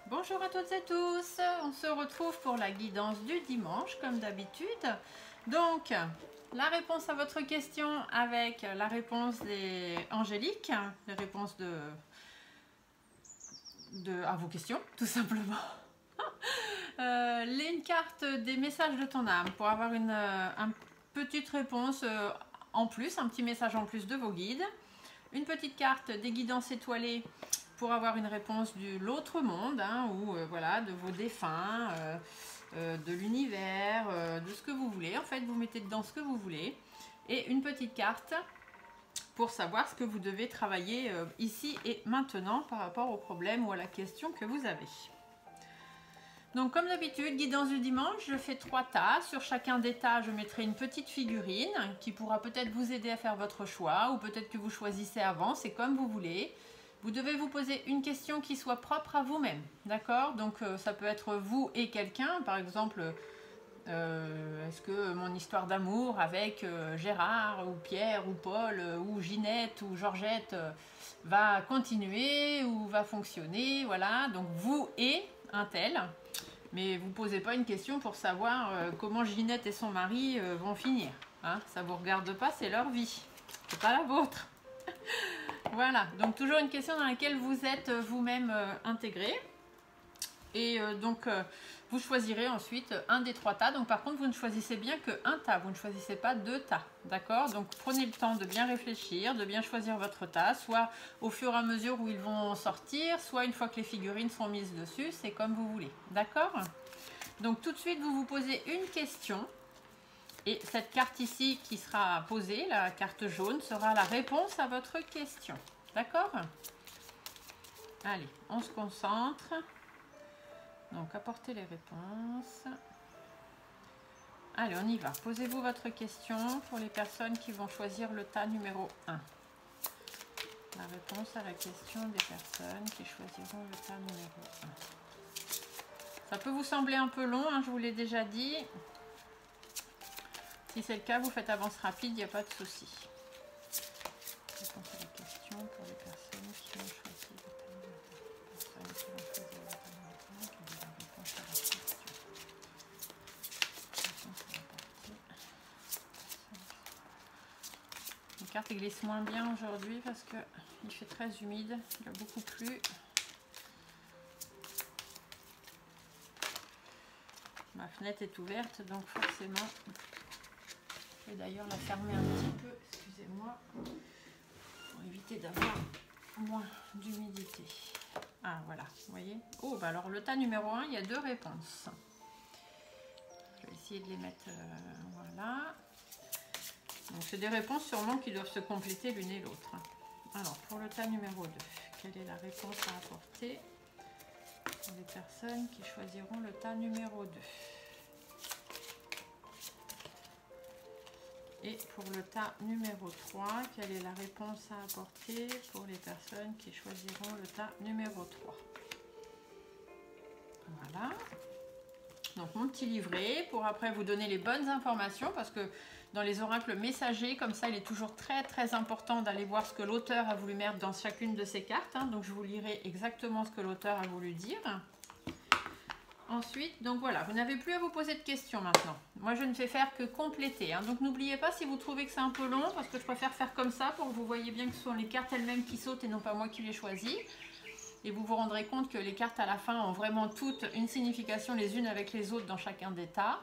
Bonjour à toutes et tous, on se retrouve pour la guidance du dimanche comme d'habitude. Donc la réponse à votre question avec la réponse des angéliques, les réponses à vos questions tout simplement. Une carte des messages de ton âme pour avoir une petite réponse en plus, un petit message en plus de vos guides. Une petite carte des guidances étoilées pour avoir une réponse de l'autre monde, hein, ou voilà, de vos défunts, de l'univers, de ce que vous voulez. En fait, vous mettez dedans ce que vous voulez. Et une petite carte pour savoir ce que vous devez travailler ici et maintenant par rapport au problème ou à la question que vous avez. Donc comme d'habitude, guidance du dimanche, je fais 3 tas. Sur chacun des tas, je mettrai une petite figurine qui pourra peut-être vous aider à faire votre choix ou peut-être que vous choisissez avant, c'est comme vous voulez. Vous devez vous poser une question qui soit propre à vous-même, d'accord? Donc ça peut être vous et quelqu'un, par exemple, est-ce que mon histoire d'amour avec Gérard ou Pierre ou Paul ou Ginette ou Georgette va continuer ou va fonctionner, voilà. Donc vous et un tel. Mais vous ne posez pas une question pour savoir comment Ginette et son mari vont finir. Hein, ça ne vous regarde pas, c'est leur vie. C'est pas la vôtre. Voilà, donc toujours une question dans laquelle vous êtes vous-même intégré. Et donc vous choisirez ensuite un des 3 tas. Donc par contre, vous ne choisissez bien qu'un tas, vous ne choisissez pas 2 tas. D'accord? Donc prenez le temps de bien réfléchir, de bien choisir votre tas, soit au fur et à mesure où ils vont sortir, soit une fois que les figurines sont mises dessus, c'est comme vous voulez. D'accord? Donc tout de suite, vous vous posez une question. Et cette carte ici qui sera posée, la carte jaune, sera la réponse à votre question. D'accord? Allez, on se concentre. Donc, apportez les réponses. Allez, on y va. Posez-vous votre question pour les personnes qui vont choisir le tas numéro 1. La réponse à la question des personnes qui choisiront le tas numéro 1. Ça peut vous sembler un peu long, hein, je vous l'ai déjà dit. Si c'est le cas, vous faites avance rapide, il n'y a pas de souci. Réponse à la question pour les personnes qui ont choisi le tas numéro 1. La carte glisse moins bien aujourd'hui parce qu'il fait très humide, il a beaucoup plu. Ma fenêtre est ouverte, donc forcément, je vais d'ailleurs la fermer un petit peu, excusez-moi, pour éviter d'avoir moins d'humidité. Ah voilà, vous voyez. Oh, bah alors le tas numéro 1, il y a 2 réponses. Je vais essayer de les mettre, voilà. Donc c'est des réponses sûrement qui doivent se compléter l'une et l'autre. Alors pour le tas numéro 2, quelle est la réponse à apporter pour les personnes qui choisiront le tas numéro 2? Et pour le tas numéro 3, quelle est la réponse à apporter pour les personnes qui choisiront le tas numéro 3? Voilà. Donc mon petit livret pour après vous donner les bonnes informations parce que dans les oracles messagers, comme ça, il est toujours très très important d'aller voir ce que l'auteur a voulu mettre dans chacune de ces cartes. Hein. Donc je vous lirai exactement ce que l'auteur a voulu dire. Ensuite, donc voilà, vous n'avez plus à vous poser de questions maintenant. Moi, je ne fais faire que compléter. Hein. Donc n'oubliez pas si vous trouvez que c'est un peu long, parce que je préfère faire comme ça pour que vous voyez bien que ce sont les cartes elles-mêmes qui sautent et non pas moi qui les choisis. Et vous vous rendrez compte que les cartes à la fin ont vraiment toutes une signification les unes avec les autres dans chacun des tas.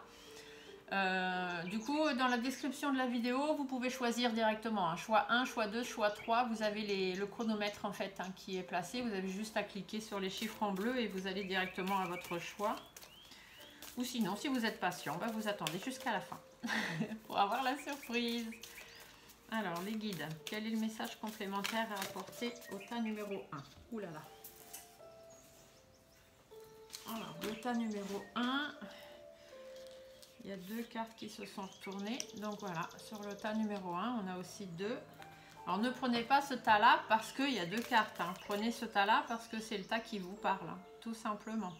Du coup, dans la description de la vidéo, vous pouvez choisir directement. Hein. Choix 1, choix 2, choix 3. Vous avez le chronomètre en fait hein, qui est placé. Vous avez juste à cliquer sur les chiffres en bleu et vous allez directement à votre choix. Ou sinon, si vous êtes patient, bah, vous attendez jusqu'à la fin pour avoir la surprise. Alors, les guides. Quel est le message complémentaire à apporter au tas numéro 1? Ouh là là. Alors, le tas numéro 1... Il y a 2 cartes qui se sont retournées. Donc voilà, sur le tas numéro 1, on a aussi 2. Alors ne prenez pas ce tas-là parce qu'il y a 2 cartes. Hein. Prenez ce tas-là parce que c'est le tas qui vous parle, hein, tout simplement.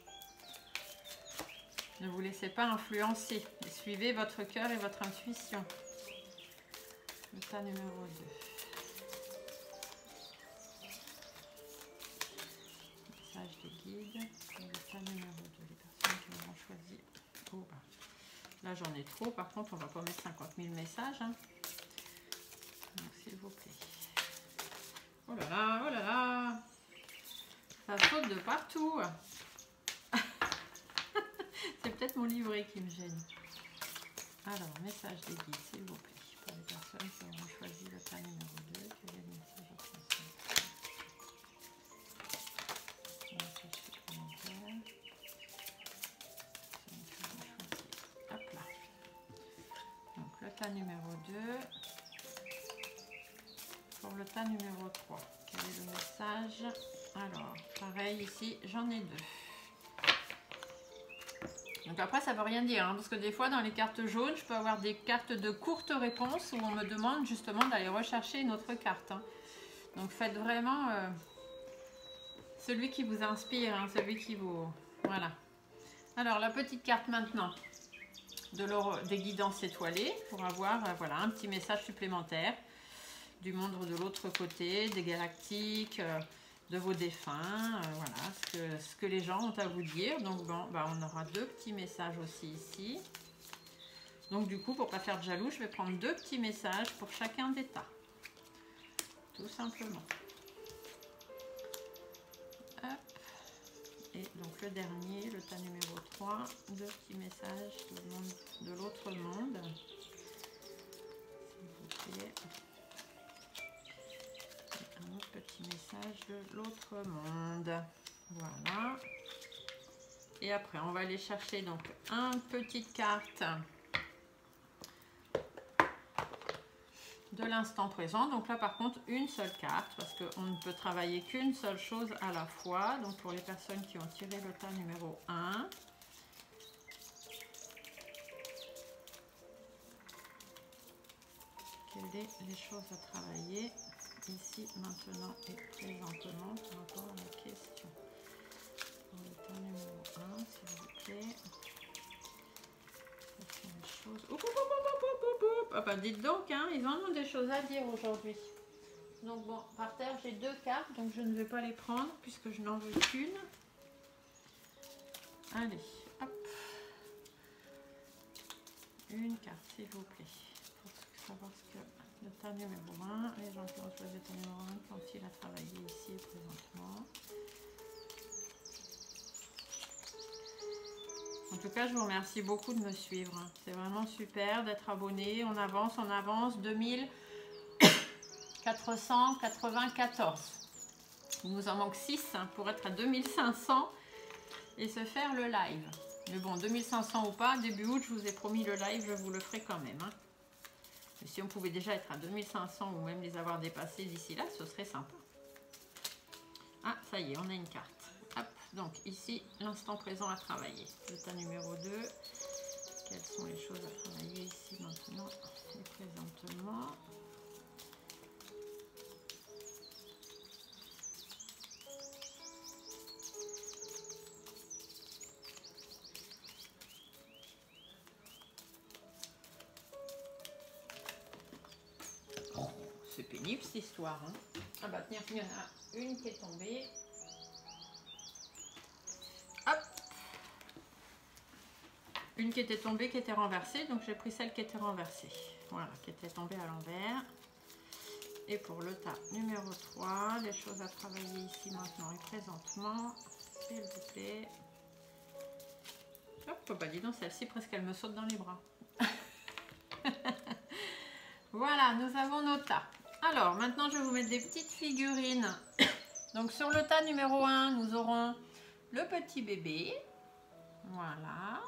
Ne vous laissez pas influencer. Et suivez votre cœur et votre intuition. Le tas numéro 2. Message des guides. Là, j'en ai trop. Par contre, on va pas mettre 50 000 messages. Hein. Donc, s'il vous plaît. Oh là là, oh là là. Ça saute de partout. C'est peut-être mon livret qui me gêne. Alors, message des guides, s'il vous plaît. Pour les personnes qui ont choisi le tas numéro 2, quel est le message à transmettre? Message supplémentaire. Hop là. Donc, le tas numéro 2. Pour le tas numéro 3, quel est le message? Alors, pareil ici, j'en ai 2. Donc après, ça ne veut rien dire, hein, parce que des fois, dans les cartes jaunes, je peux avoir des cartes de courte réponse où on me demande justement d'aller rechercher une autre carte. Hein. Donc faites vraiment celui qui vous inspire, hein, celui qui vous... Voilà. Alors, la petite carte maintenant des guidances étoilées pour avoir voilà, un petit message supplémentaire du monde de l'autre côté, des galactiques... de vos défunts, voilà, ce que les gens ont à vous dire. Donc bon, bah, on aura 2 petits messages aussi ici. Donc du coup, pour pas faire de jaloux, je vais prendre 2 petits messages pour chacun des tas. Tout simplement. Hop. Et donc le dernier, le tas numéro 3, 2 petits messages de l'autre monde. S'il vous plaît. Un autre petit message de l'autre monde. Voilà. Et après, on va aller chercher donc une petite carte de l'instant présent. Donc là, par contre, une seule carte parce qu'on ne peut travailler qu'une seule chose à la fois. Donc pour les personnes qui ont tiré le tas numéro 1. Quelles sont les choses à travailler ici, maintenant et présentement par rapport à la question. Pour le tas numéro 1, s'il vous plaît. Quelles sont les choses... Ah bah dites donc, hein, ils en ont des choses à dire aujourd'hui. Donc bon, par terre, j'ai 2 cartes, donc je ne vais pas les prendre puisque je n'en veux qu'une. Allez, hop. Une carte, s'il vous plaît. Pour savoir ce que... Le tas numéro 1, les gens qui ont choisi le tas numéro 1, quand il a travaillé ici et présentement. En tout cas, je vous remercie beaucoup de me suivre. C'est vraiment super d'être abonné. On avance, 2494. Il nous en manque 6 pour être à 2500 et se faire le live. Mais bon, 2500 ou pas, début août, je vous ai promis le live, je vous le ferai quand même. Hein. Et si on pouvait déjà être à 2500 ou même les avoir dépassés d'ici là, ce serait sympa. Ah, ça y est, on a une carte. Hop, donc ici, l'instant présent à travailler. Le tas numéro 2. Quelles sont les choses à travailler ici maintenant et présentement? C'est pénible cette histoire. Hein. Ah bah tiens, il y en a une qui est tombée. Hop. Une qui était tombée, qui était renversée. Donc j'ai pris celle qui était renversée. Voilà, qui était tombée à l'envers. Et pour le tas numéro 3, les choses à travailler ici maintenant et présentement. S'il vous plaît. Hop, bah dis donc, celle-ci presque elle me saute dans les bras. Voilà, nous avons nos tas. Alors, maintenant, je vais vous mettre des petites figurines. Donc, sur le tas numéro 1, nous aurons le petit bébé. Voilà.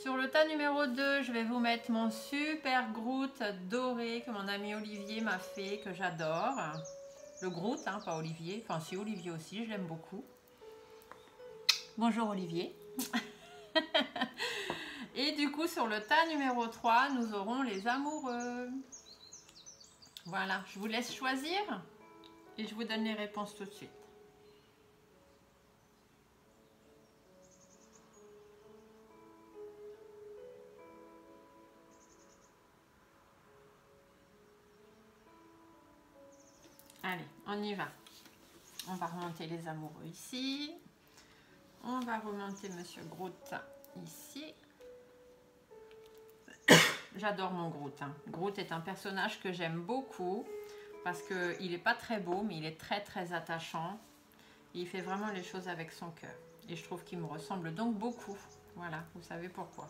Sur le tas numéro 2, je vais vous mettre mon super Groot doré que mon ami Olivier m'a fait, que j'adore. Le Groot, hein, pas Olivier. Enfin, si, Olivier aussi, je l'aime beaucoup. Bonjour Olivier. Et du coup, sur le tas numéro 3, nous aurons les amoureux. Voilà, je vous laisse choisir et je vous donne les réponses tout de suite. Allez, on y va. On va remonter les amoureux ici. On va remonter Monsieur Groot ici. j'adore mon Groot. Hein. Groot est un personnage que j'aime beaucoup parce qu'il n'est pas très beau, mais il est très très attachant. Et il fait vraiment les choses avec son cœur. Et je trouve qu'il me ressemble donc beaucoup. Voilà, vous savez pourquoi.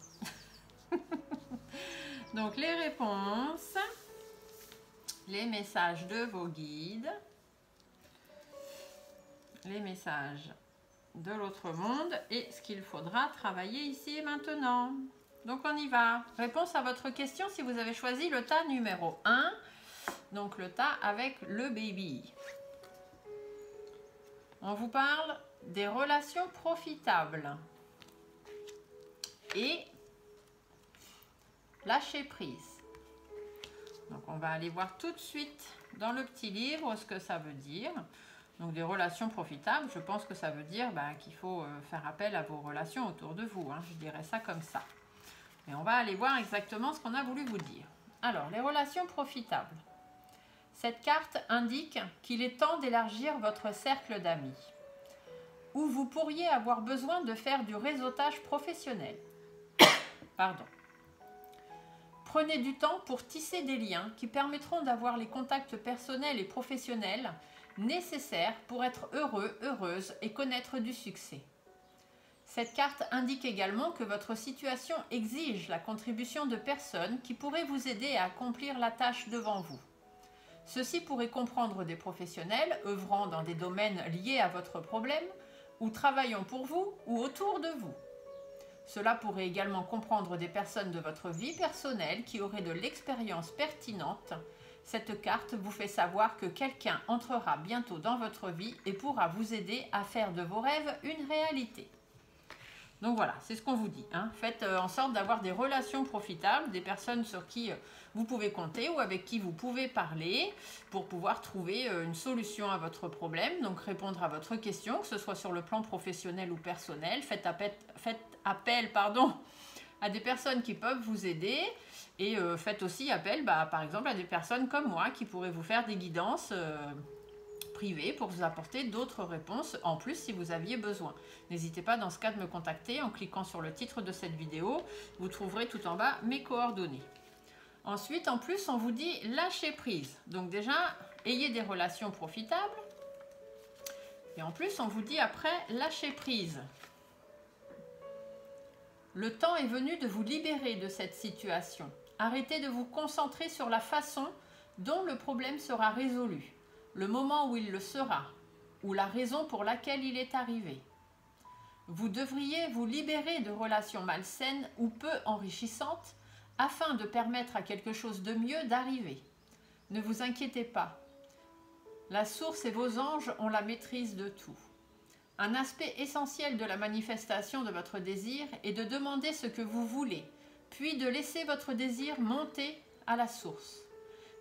Donc les réponses, les messages de vos guides, les messages de l'autre monde et ce qu'il faudra travailler ici et maintenant. Donc on y va. Réponse à votre question si vous avez choisi le tas numéro 1. Donc le tas avec le baby. On vous parle des relations profitables et lâcher prise. Donc on va aller voir tout de suite dans le petit livre ce que ça veut dire. Donc des relations profitables, je pense que ça veut dire qu'il faut faire appel à vos relations autour de vous. Hein, je dirais ça comme ça. Et on va aller voir exactement ce qu'on a voulu vous dire. Alors, les relations profitables. Cette carte indique qu'il est temps d'élargir votre cercle d'amis, où vous pourriez avoir besoin de faire du réseautage professionnel. Pardon. Prenez du temps pour tisser des liens qui permettront d'avoir les contacts personnels et professionnels nécessaires pour être heureux, heureuse et connaître du succès. Cette carte indique également que votre situation exige la contribution de personnes qui pourraient vous aider à accomplir la tâche devant vous. Ceci pourrait comprendre des professionnels œuvrant dans des domaines liés à votre problème ou travaillant pour vous ou autour de vous. Cela pourrait également comprendre des personnes de votre vie personnelle qui auraient de l'expérience pertinente. Cette carte vous fait savoir que quelqu'un entrera bientôt dans votre vie et pourra vous aider à faire de vos rêves une réalité. Donc voilà, c'est ce qu'on vous dit. Hein. Faites en sorte d'avoir des relations profitables, des personnes sur qui vous pouvez compter ou avec qui vous pouvez parler pour pouvoir trouver une solution à votre problème. Donc répondre à votre question, que ce soit sur le plan professionnel ou personnel. Faites appel à des personnes qui peuvent vous aider. Et faites aussi appel, par exemple, à des personnes comme moi qui pourraient vous faire des guidances privées pour vous apporter d'autres réponses en plus si vous aviez besoin. N'hésitez pas dans ce cas de me contacter en cliquant sur le titre de cette vidéo. Vous trouverez tout en bas mes coordonnées. Ensuite, en plus, on vous dit lâcher prise. Donc déjà, ayez des relations profitables. Et en plus, on vous dit après lâcher prise. Le temps est venu de vous libérer de cette situation. Arrêtez de vous concentrer sur la façon dont le problème sera résolu, le moment où il le sera, ou la raison pour laquelle il est arrivé. Vous devriez vous libérer de relations malsaines ou peu enrichissantes afin de permettre à quelque chose de mieux d'arriver. Ne vous inquiétez pas. La source et vos anges ont la maîtrise de tout. Un aspect essentiel de la manifestation de votre désir est de demander ce que vous voulez, puis de laisser votre désir monter à la source.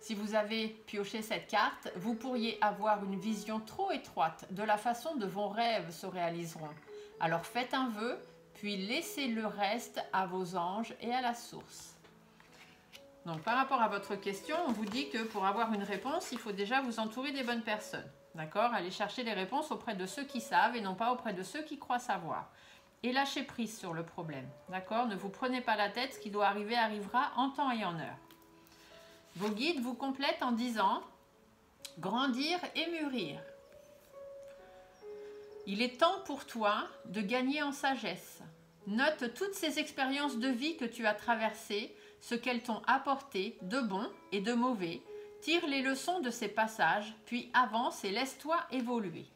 Si vous avez pioché cette carte, vous pourriez avoir une vision trop étroite de la façon dont vos rêves se réaliseront. Alors faites un vœu, puis laissez le reste à vos anges et à la source. Donc par rapport à votre question, on vous dit que pour avoir une réponse, il faut déjà vous entourer des bonnes personnes. D'accord? Allez chercher les réponses auprès de ceux qui savent et non pas auprès de ceux qui croient savoir. Et lâchez prise sur le problème. D'accord? Ne vous prenez pas la tête, ce qui doit arriver arrivera en temps et en heure. Vos guides vous complètent en disant « Grandir et mûrir ». Il est temps pour toi de gagner en sagesse. Note toutes ces expériences de vie que tu as traversées, ce qu'elles t'ont apporté de bon et de mauvais. Tire les leçons de ces passages, puis avance et laisse-toi évoluer.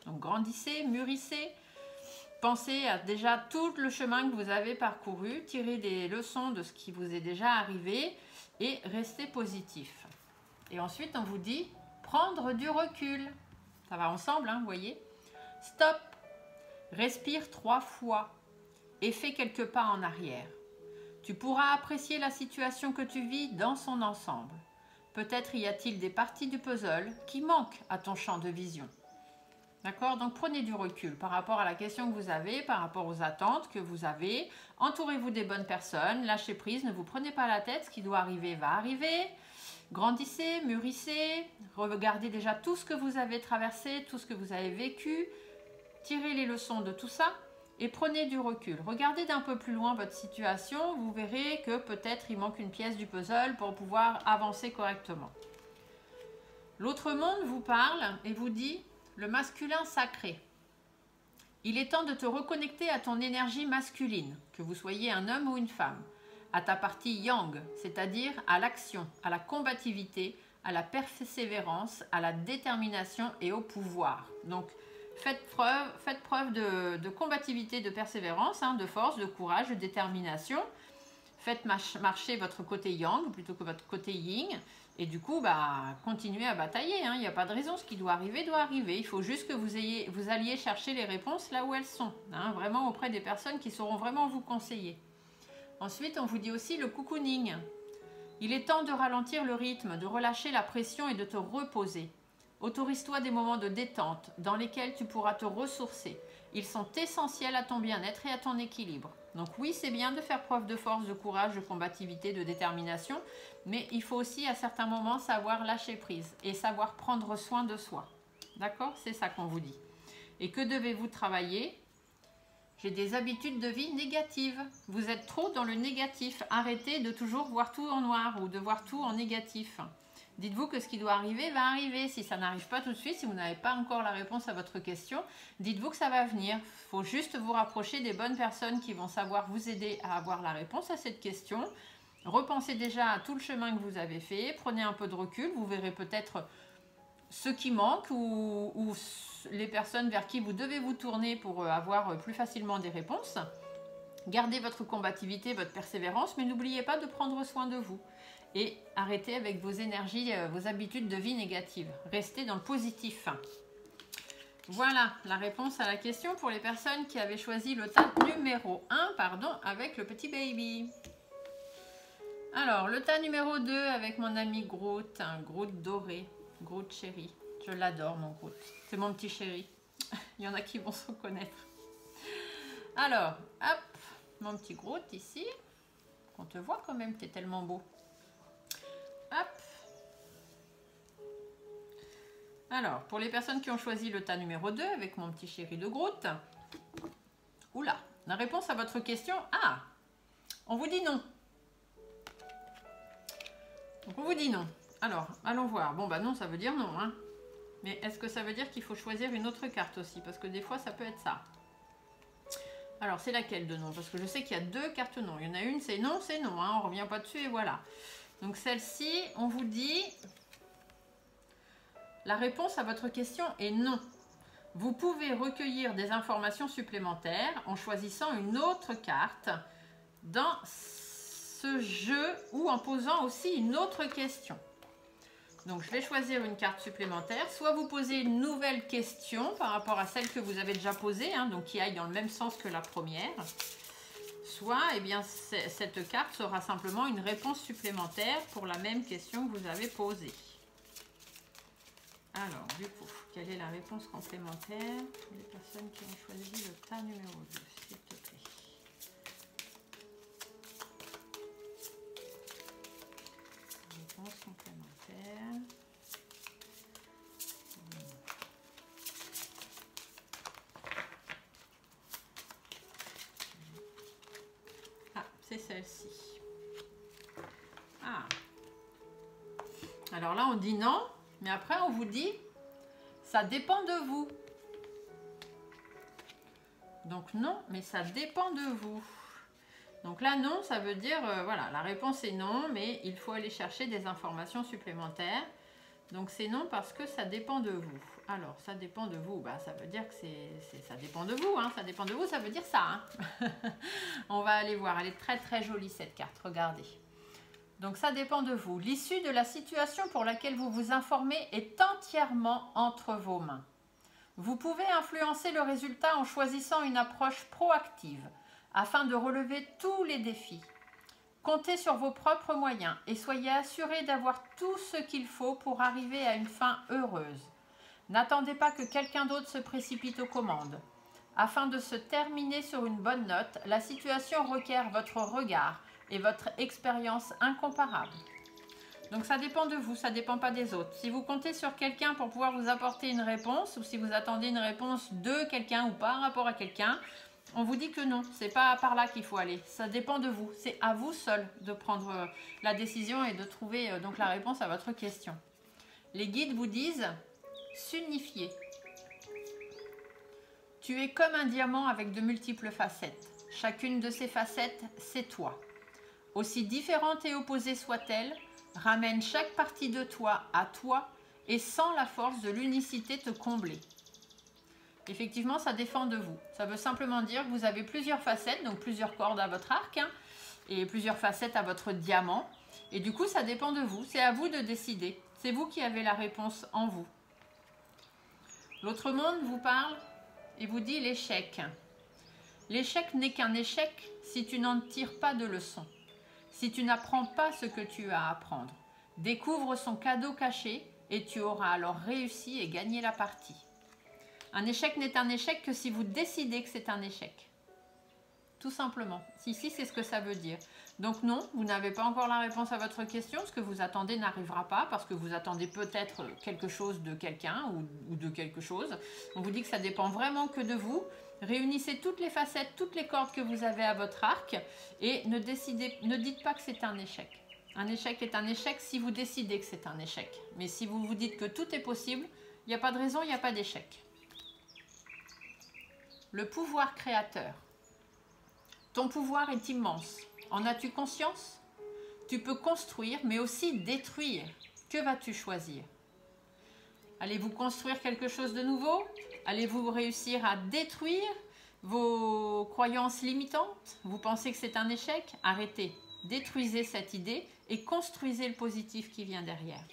Donc grandissez, mûrissez, pensez à déjà tout le chemin que vous avez parcouru, tirez des leçons de ce qui vous est déjà arrivé et restez positif. Et ensuite on vous dit prendre du recul. Ça va ensemble, hein, vous voyez. Stop, respire 3 fois et fais quelques pas en arrière. Tu pourras apprécier la situation que tu vis dans son ensemble. Peut-être y a-t-il des parties du puzzle qui manquent à ton champ de vision. D'accord? Donc prenez du recul par rapport à la question que vous avez, par rapport aux attentes que vous avez. Entourez-vous des bonnes personnes, lâchez prise, ne vous prenez pas la tête, ce qui doit arriver va arriver. Grandissez, mûrissez, regardez déjà tout ce que vous avez traversé, tout ce que vous avez vécu. Tirez les leçons de tout ça, et prenez du recul. Regardez d'un peu plus loin votre situation, vous verrez que peut-être il manque une pièce du puzzle pour pouvoir avancer correctement. L'autre monde vous parle et vous dit le masculin sacré. Il est temps de te reconnecter à ton énergie masculine, que vous soyez un homme ou une femme, à ta partie yang, c'est-à-dire à l'action, à la combativité, à la persévérance, à la détermination et au pouvoir. Donc, faites preuve de combativité, de persévérance, de force, de courage, de détermination. Faites marcher votre côté yang plutôt que votre côté yin. Et du coup, continuez à batailler. Il n'y a pas de raison. Ce qui doit arriver, doit arriver. Il faut juste que vous alliez chercher les réponses là où elles sont. Vraiment auprès des personnes qui sauront vraiment vous conseiller. Ensuite, on vous dit aussi le cocooning. Il est temps de ralentir le rythme, de relâcher la pression et de te reposer. Autorise-toi des moments de détente dans lesquels tu pourras te ressourcer. Ils sont essentiels à ton bien-être et à ton équilibre. Donc oui, c'est bien de faire preuve de force, de courage, de combativité, de détermination, mais il faut aussi à certains moments savoir lâcher prise et savoir prendre soin de soi. D'accord? C'est ça qu'on vous dit. Et que devez-vous travailler? J'ai des habitudes de vie négatives. Vous êtes trop dans le négatif. Arrêtez de toujours voir tout en noir ou de voir tout en négatif. Dites-vous que ce qui doit arriver va arriver. Si ça n'arrive pas tout de suite, si vous n'avez pas encore la réponse à votre question, dites-vous que ça va venir. Il faut juste vous rapprocher des bonnes personnes qui vont savoir vous aider à avoir la réponse à cette question. Repensez déjà à tout le chemin que vous avez fait. Prenez un peu de recul. Vous verrez peut-être ce qui manque ou les personnes vers qui vous devez vous tourner pour avoir plus facilement des réponses. Gardez votre combativité, votre persévérance, mais n'oubliez pas de prendre soin de vous. Et arrêtez avec vos énergies, vos habitudes de vie négatives. Restez dans le positif. Voilà la réponse à la question pour les personnes qui avaient choisi le tas numéro 1, avec le petit baby. Alors, le tas numéro 2 avec mon ami Groot, un Groot doré, Groot chéri. Je l'adore, mon Groot. C'est mon petit chéri. Il y en a qui vont se reconnaître. Alors, hop, mon petit Groot ici. On te voit quand même, t'es tellement beau. Hop. Alors, pour les personnes qui ont choisi le tas numéro 2 avec mon petit chéri de Groot. Oula, la réponse à votre question, on vous dit non. Donc on vous dit non. Alors, allons voir. Bon, non, ça veut dire non. Mais est-ce que ça veut dire qu'il faut choisir une autre carte aussi? Parce que des fois, ça peut être ça. Alors, c'est laquelle de non? Parce que je sais qu'il y a 2 cartes non. Il y en a une, c'est non, on ne revient pas dessus et voilà. Donc celle-ci, on vous dit, la réponse à votre question est non. Vous pouvez recueillir des informations supplémentaires en choisissant une autre carte dans ce jeu ou en posant aussi une autre question. Donc je vais choisir une carte supplémentaire. Soit vous posez une nouvelle question par rapport à celle que vous avez déjà posée, donc qui aille dans le même sens que la première. Soit, cette carte sera simplement une réponse supplémentaire pour la même question que vous avez posée. Alors, du coup, quelle est la réponse complémentaire pour les personnes qui ont choisi le tas numéro 2, s'il te plaît? Réponse complémentaire. C'est celle-ci. Alors là, on dit non, mais après, on vous dit, ça dépend de vous. Donc non, mais ça dépend de vous. Donc là, non, ça veut dire, voilà, la réponse est non, mais il faut aller chercher des informations supplémentaires. Donc c'est non parce que ça dépend de vous. Alors, ça dépend de vous, ça veut dire que ça dépend de vous, ça dépend de vous, ça veut dire ça. On va aller voir, elle est très très jolie cette carte, regardez. Donc ça dépend de vous. L'issue de la situation pour laquelle vous vous informez est entièrement entre vos mains. Vous pouvez influencer le résultat en choisissant une approche proactive afin de relever tous les défis. Comptez sur vos propres moyens et soyez assurés d'avoir tout ce qu'il faut pour arriver à une fin heureuse. N'attendez pas que quelqu'un d'autre se précipite aux commandes. Afin de se terminer sur une bonne note, la situation requiert votre regard et votre expérience incomparable. Donc ça dépend de vous, ça ne dépend pas des autres. Si vous comptez sur quelqu'un pour pouvoir vous apporter une réponse, ou si vous attendez une réponse de quelqu'un ou par rapport à quelqu'un, On vous dit que non, c'est pas par là qu'il faut aller. Ça dépend de vous. C'est à vous seul de prendre la décision et de trouver donc la réponse à votre question. Les guides vous disent s'unifier. Tu es comme un diamant avec de multiples facettes. Chacune de ces facettes, c'est toi. Aussi différente et opposée soit-elle, ramène chaque partie de toi à toi et sans la force de l'unicité te combler. Effectivement, ça dépend de vous. Ça veut simplement dire que vous avez plusieurs facettes, donc plusieurs cordes à votre arc, hein, et plusieurs facettes à votre diamant. Et du coup, ça dépend de vous. C'est à vous de décider. C'est vous qui avez la réponse en vous. L'autre monde vous parle et vous dit l'échec. L'échec n'est qu'un échec si tu n'en tires pas de leçon. Si tu n'apprends pas ce que tu as à apprendre. Découvre son cadeau caché et tu auras alors réussi et gagné la partie. Un échec n'est un échec que si vous décidez que c'est un échec. Tout simplement. Ici, c'est ce que ça veut dire. Donc non, vous n'avez pas encore la réponse à votre question. Ce que vous attendez n'arrivera pas parce que vous attendez peut-être quelque chose de quelqu'un ou de quelque chose. On vous dit que ça dépend vraiment que de vous. Réunissez toutes les facettes, toutes les cordes que vous avez à votre arc et ne dites pas que c'est un échec. Un échec est un échec si vous décidez que c'est un échec. Mais si vous vous dites que tout est possible, il n'y a pas de raison, il n'y a pas d'échec. Le pouvoir créateur. Ton pouvoir est immense. En as-tu conscience? Tu peux construire, mais aussi détruire. Que vas-tu choisir? Allez-vous construire quelque chose de nouveau? Allez-vous réussir à détruire vos croyances limitantes? Vous pensez que c'est un échec? Arrêtez. Détruisez cette idée et construisez le positif qui vient derrière.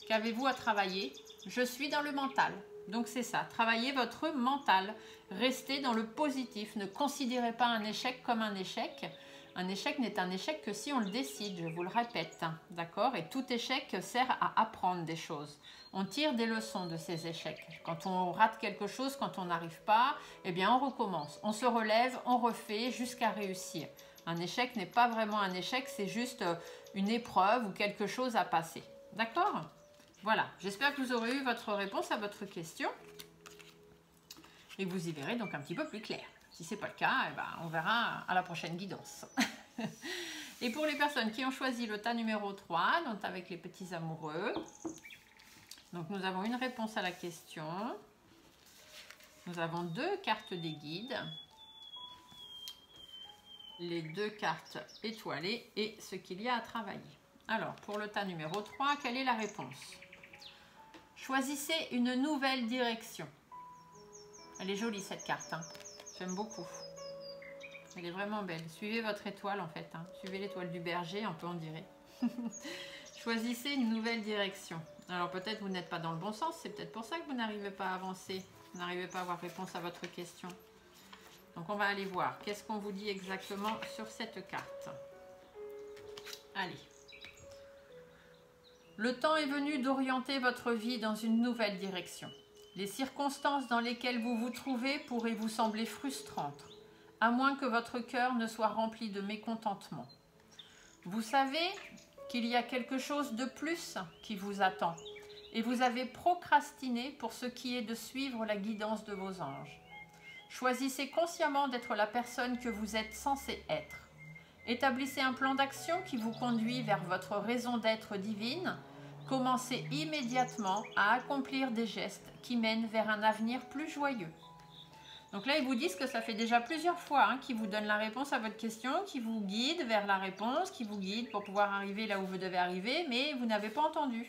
Qu'avez-vous à travailler? Je suis dans le mental. Donc c'est ça, travaillez votre mental, restez dans le positif, ne considérez pas un échec comme un échec. Un échec n'est un échec que si on le décide, je vous le répète, d'accord? Et tout échec sert à apprendre des choses. On tire des leçons de ces échecs. Quand on rate quelque chose, quand on n'arrive pas, eh bien on recommence. On se relève, on refait jusqu'à réussir. Un échec n'est pas vraiment un échec, c'est juste une épreuve ou quelque chose à passer. D'accord ? Voilà, j'espère que vous aurez eu votre réponse à votre question et que vous y verrez donc un petit peu plus clair. Si ce n'est pas le cas, eh ben, on verra à la prochaine guidance. Et pour les personnes qui ont choisi le tas numéro 3, donc avec les petits amoureux, donc nous avons une réponse à la question. Nous avons 2 cartes des guides, les 2 cartes étoilées et ce qu'il y a à travailler. Alors, pour le tas numéro 3, quelle est la réponse? Choisissez une nouvelle direction. Elle est jolie cette carte, hein. J'aime beaucoup. Elle est vraiment belle. Suivez votre étoile en fait, hein. Suivez l'étoile du berger, un peu on dirait. Choisissez une nouvelle direction. Alors peut-être vous n'êtes pas dans le bon sens, c'est peut-être pour ça que vous n'arrivez pas à avancer. Vous n'arrivez pas à avoir réponse à votre question. Donc on va aller voir. Qu'est-ce qu'on vous dit exactement sur cette carte? Allez. Le temps est venu d'orienter votre vie dans une nouvelle direction. Les circonstances dans lesquelles vous vous trouvez pourraient vous sembler frustrantes, à moins que votre cœur ne soit rempli de mécontentement. Vous savez qu'il y a quelque chose de plus qui vous attend, et vous avez procrastiné pour ce qui est de suivre la guidance de vos anges. Choisissez consciemment d'être la personne que vous êtes censé être. Établissez un plan d'action qui vous conduit vers votre raison d'être divine. Commencez immédiatement à accomplir des gestes qui mènent vers un avenir plus joyeux. Donc là, ils vous disent que ça fait déjà plusieurs fois qu'ils vous donnent la réponse à votre question, qui vous guident vers la réponse, qui vous guident pour pouvoir arriver là où vous devez arriver, mais vous n'avez pas entendu.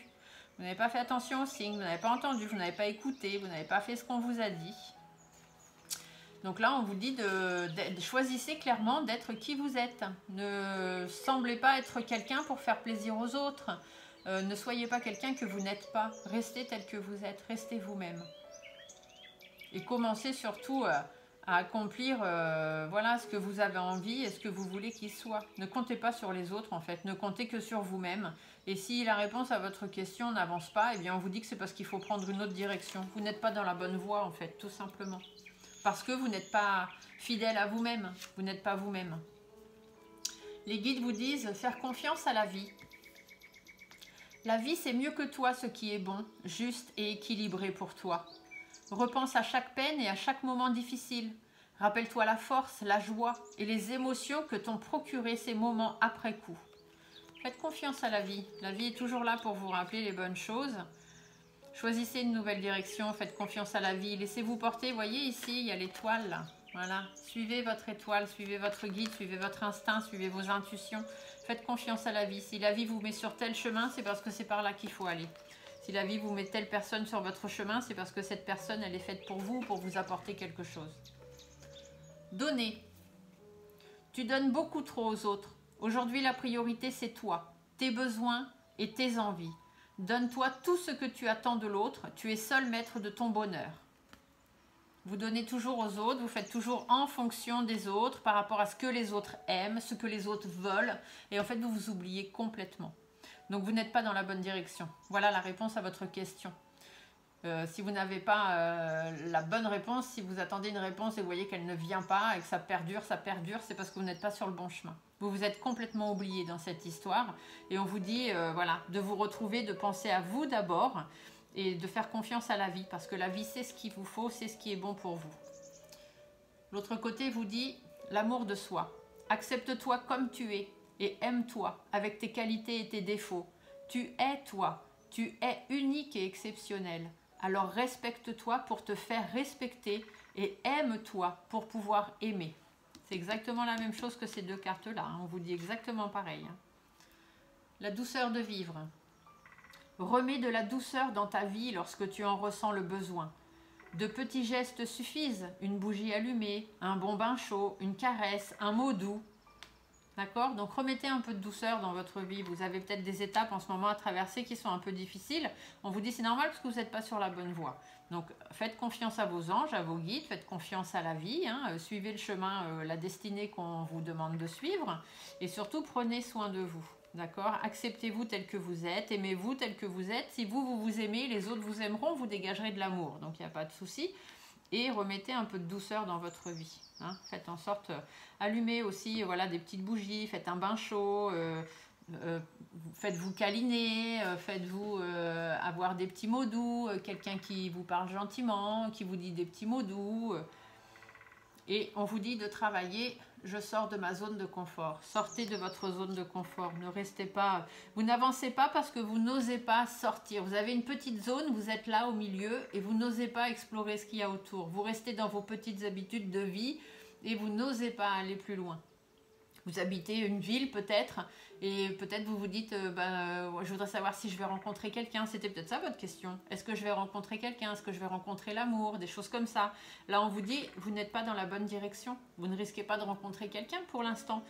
Vous n'avez pas fait attention aux signes, vous n'avez pas entendu, vous n'avez pas écouté, vous n'avez pas fait ce qu'on vous a dit. Donc là, on vous dit choisissez clairement d'être qui vous êtes. Ne semblez pas être quelqu'un pour faire plaisir aux autres. Ne soyez pas quelqu'un que vous n'êtes pas. Restez tel que vous êtes. Restez vous-même. Et commencez surtout à accomplir voilà, ce que vous avez envie et ce que vous voulez qu'il soit. Ne comptez pas sur les autres en fait. Ne comptez que sur vous-même. Et si la réponse à votre question n'avance pas, eh bien on vous dit que c'est parce qu'il faut prendre une autre direction. Vous n'êtes pas dans la bonne voie en fait, tout simplement. Parce que vous n'êtes pas fidèle à vous-même, vous n'êtes pas vous-même. Les guides vous disent faire confiance à la vie. La vie, c'est mieux que toi ce qui est bon, juste et équilibré pour toi. Repense à chaque peine et à chaque moment difficile. Rappelle-toi la force, la joie et les émotions que t'ont procuré ces moments après coup. Faites confiance à la vie. La vie est toujours là pour vous rappeler les bonnes choses. Choisissez une nouvelle direction, faites confiance à la vie. Laissez-vous porter. Vous voyez ici, il y a l'étoile. Voilà. Suivez votre étoile, suivez votre guide, suivez votre instinct, suivez vos intuitions. Faites confiance à la vie. Si la vie vous met sur tel chemin, c'est parce que c'est par là qu'il faut aller. Si la vie vous met telle personne sur votre chemin, c'est parce que cette personne, elle est faite pour vous apporter quelque chose. Donner. Tu donnes beaucoup trop aux autres. Aujourd'hui, la priorité, c'est toi, tes besoins et tes envies. Donne-toi tout ce que tu attends de l'autre. Tu es seul maître de ton bonheur. Vous donnez toujours aux autres, vous faites toujours en fonction des autres, par rapport à ce que les autres aiment, ce que les autres veulent. Et en fait, vous vous oubliez complètement. Donc, vous n'êtes pas dans la bonne direction. Voilà la réponse à votre question. Si vous n'avez pas la bonne réponse, si vous attendez une réponse et vous voyez qu'elle ne vient pas et que ça perdure, c'est parce que vous n'êtes pas sur le bon chemin. Vous vous êtes complètement oublié dans cette histoire et on vous dit voilà, de vous retrouver, de penser à vous d'abord et de faire confiance à la vie parce que la vie c'est ce qu'il vous faut, c'est ce qui est bon pour vous. L'autre côté vous dit l'amour de soi. Accepte-toi comme tu es et aime-toi avec tes qualités et tes défauts. Tu es toi, tu es unique et exceptionnel. Alors respecte-toi pour te faire respecter et aime-toi pour pouvoir aimer. C'est exactement la même chose que ces deux cartes-là. On vous dit exactement pareil. La douceur de vivre. Remets de la douceur dans ta vie lorsque tu en ressens le besoin. De petits gestes suffisent. Une bougie allumée, un bon bain chaud, une caresse, un mot doux. D'accord? Donc remettez un peu de douceur dans votre vie. Vous avez peut-être des étapes en ce moment à traverser qui sont un peu difficiles. On vous dit c'est normal parce que vous n'êtes pas sur la bonne voie. Donc faites confiance à vos anges, à vos guides, faites confiance à la vie. Suivez le chemin, la destinée qu'on vous demande de suivre. Et surtout prenez soin de vous. D'accord? Acceptez-vous tel que vous êtes, aimez-vous tel que vous êtes. Si vous vous aimez, les autres vous aimeront, vous dégagerez de l'amour. Donc il n'y a pas de souci. Et remettez un peu de douceur dans votre vie. Faites en sorte, allumez aussi voilà, des petites bougies, faites un bain chaud, faites-vous câliner, faites-vous avoir des petits mots doux, quelqu'un qui vous parle gentiment, qui vous dit des petits mots doux. Et on vous dit de travailler, je sors de ma zone de confort. Sortez de votre zone de confort, ne restez pas, vous n'avancez pas parce que vous n'osez pas sortir. Vous avez une petite zone, vous êtes là au milieu et vous n'osez pas explorer ce qu'il y a autour. Vous restez dans vos petites habitudes de vie et vous n'osez pas aller plus loin. Vous habitez une ville peut-être et peut-être vous vous dites je voudrais savoir si je vais rencontrer quelqu'un. C'était peut-être ça votre question. Est-ce que je vais rencontrer quelqu'un? Est-ce que je vais rencontrer l'amour? Des choses comme ça. Là on vous dit vous n'êtes pas dans la bonne direction. Vous ne risquez pas de rencontrer quelqu'un pour l'instant.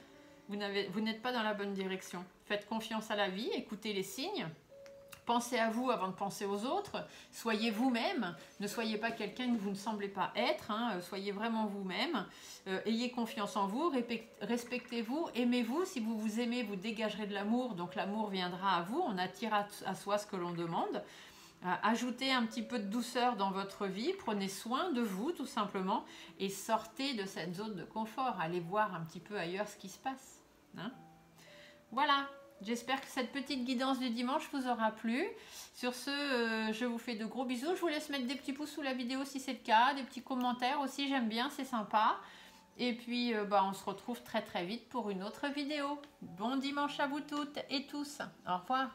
Vous n'êtes pas dans la bonne direction. Faites confiance à la vie, écoutez les signes. Pensez à vous avant de penser aux autres. Soyez vous-même. Ne soyez pas quelqu'un que vous ne semblez pas être. Soyez vraiment vous-même. Ayez confiance en vous. Respectez-vous. Aimez-vous. Si vous vous aimez, vous dégagerez de l'amour. Donc l'amour viendra à vous. On attire à soi ce que l'on demande. Ajoutez un petit peu de douceur dans votre vie. Prenez soin de vous tout simplement. Et sortez de cette zone de confort. Allez voir un petit peu ailleurs ce qui se passe. Voilà. J'espère que cette petite guidance du dimanche vous aura plu. Sur ce, je vous fais de gros bisous. Je vous laisse mettre des petits pouces sous la vidéo si c'est le cas, des petits commentaires aussi, j'aime bien, c'est sympa. Et puis, on se retrouve très très vite pour une autre vidéo. Bon dimanche à vous toutes et tous. Au revoir.